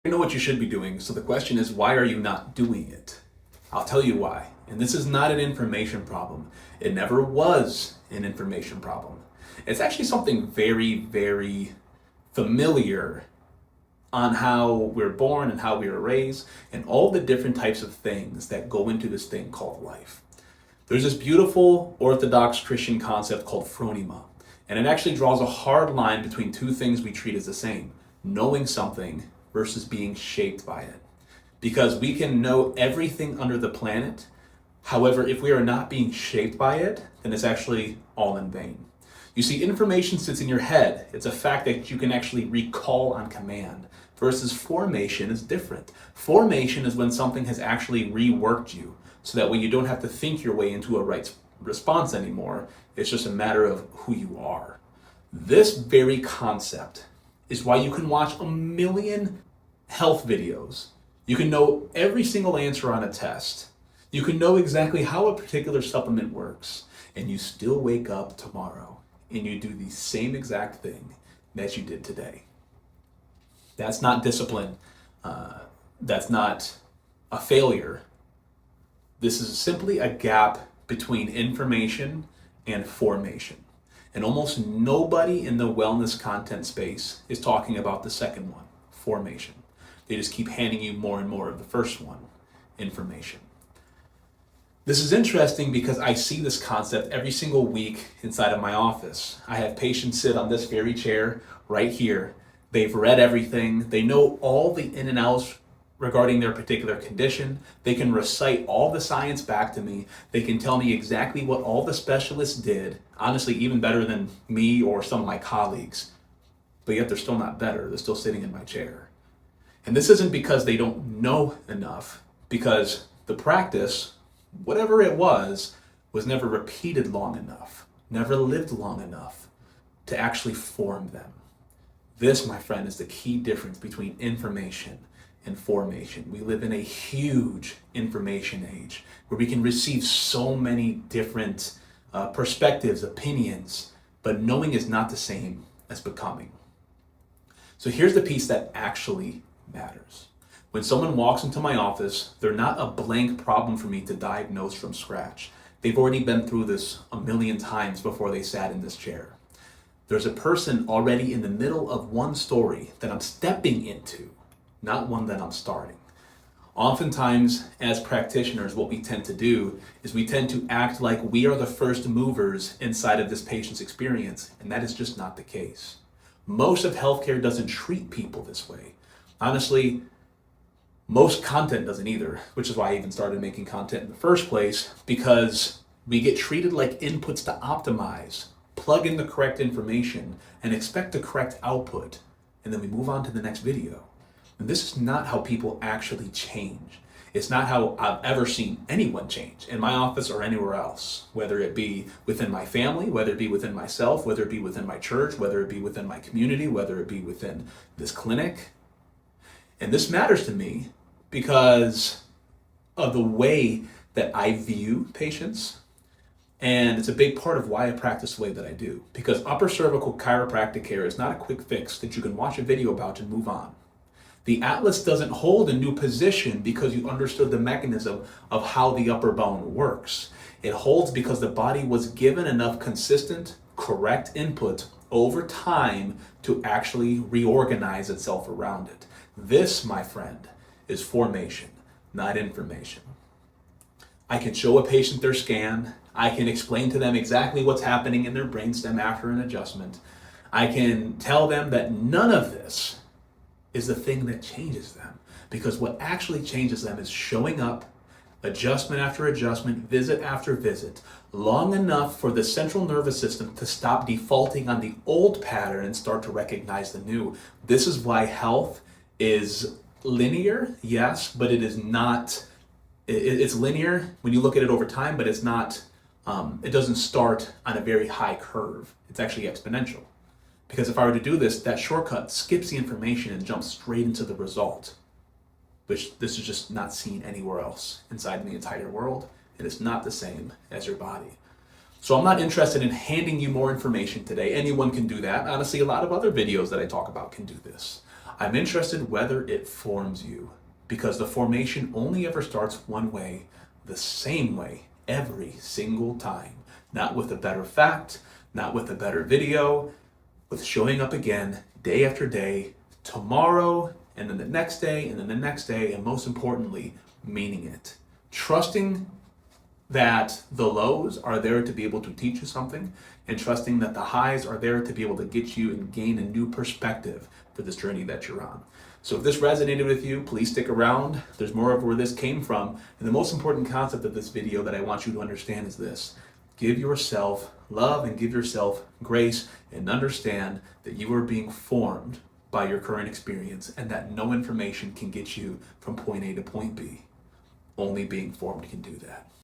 You know what you should be doing, so the question is, why are you not doing it? I'll tell you why. And this is not an information problem. It never was an information problem. It's actually something very, very familiar on how we're born and how we were raised and all the different types of things that go into this thing called life. There's this beautiful Orthodox Christian concept called phronema, and it actually draws a hard line between two things we treat as the same: knowing something versus being shaped by it. Because we can know everything under the planet, however, if we are not being shaped by it, then it's actually all in vain. You see, information sits in your head. It's a fact that you can actually recall on command, versus formation is different. Formation is when something has actually reworked you, so that way you don't have to think your way into a right response anymore. It's just a matter of who you are. This very concept is why you can watch a million health videos. You can know every single answer on a test. You can know exactly how a particular supplement works, and you still wake up tomorrow and you do the same exact thing that you did today. That's not discipline. That's not a failure. This is simply a gap between information and formation. And almost nobody in the wellness content space is talking about the second one, formation. They just keep handing you more and more of the first one, information. This is interesting because I see this concept every single week inside of my office. I have patients sit on this very chair right here. They've read everything. They know all the in and outs regarding their particular condition. They can recite all the science back to me. They can tell me exactly what all the specialists did, honestly, even better than me or some of my colleagues. But yet they're still not better. They're still sitting in my chair. And this isn't because they don't know enough, because the practice, whatever it was never repeated long enough, never lived long enough to actually form them. This, my friend, is the key difference between information and formation. We live in a huge information age where we can receive so many different perspectives, opinions, but knowing is not the same as becoming. So here's the piece that actually matters. When someone walks into my office, they're not a blank problem for me to diagnose from scratch. They've already been through this a million times before they sat in this chair. There's a person already in the middle of one story that I'm stepping into, not one that I'm starting. Oftentimes, as practitioners, what we tend to do is we tend to act like we are the first movers inside of this patient's experience, and that is just not the case. Most of healthcare doesn't treat people this way. Honestly, most content doesn't either, which is why I even started making content in the first place, because we get treated like inputs to optimize, plug in the correct information, and expect the correct output, and then we move on to the next video. And this is not how people actually change. It's not how I've ever seen anyone change in my office or anywhere else, whether it be within my family, whether it be within myself, whether it be within my church, whether it be within my community, whether it be within this clinic. And this matters to me because of the way that I view patients. And it's a big part of why I practice the way that I do. Because upper cervical chiropractic care is not a quick fix that you can watch a video about and move on. The atlas doesn't hold a new position because you understood the mechanism of how the upper bone works. It holds because the body was given enough consistent, correct input over time to actually reorganize itself around it. This, my friend, is formation, not information. I can show a patient their scan. I can explain to them exactly what's happening in their brainstem after an adjustment. I can tell them that none of this is the thing that changes them, because what actually changes them is showing up, adjustment after adjustment, visit after visit, long enough for the central nervous system to stop defaulting on the old pattern and start to recognize the new. This is why health is linear, yes, but it is not, it's linear when you look at it over time, but it's not, it doesn't start on a very high curve. It's actually exponential. Because if I were to do this, that shortcut skips the information and jumps straight into the result, which this is just not seen anywhere else inside the entire world. And it's not the same as your body. So I'm not interested in handing you more information today. Anyone can do that. Honestly, a lot of other videos that I talk about can do this. I'm interested whether it forms you, because the formation only ever starts one way, the same way, every single time. Not with a better fact, not with a better video, with showing up again day after day, tomorrow, and then the next day, and then the next day, and most importantly, meaning it. Trusting that the lows are there to be able to teach you something, and trusting that the highs are there to be able to get you and gain a new perspective for this journey that you're on. So if this resonated with you, please stick around. There's more of where this came from. And the most important concept of this video that I want you to understand is this: give yourself love and give yourself grace, and understand that you are being formed by your current experience, and that no information can get you from point A to point B. Only being formed can do that.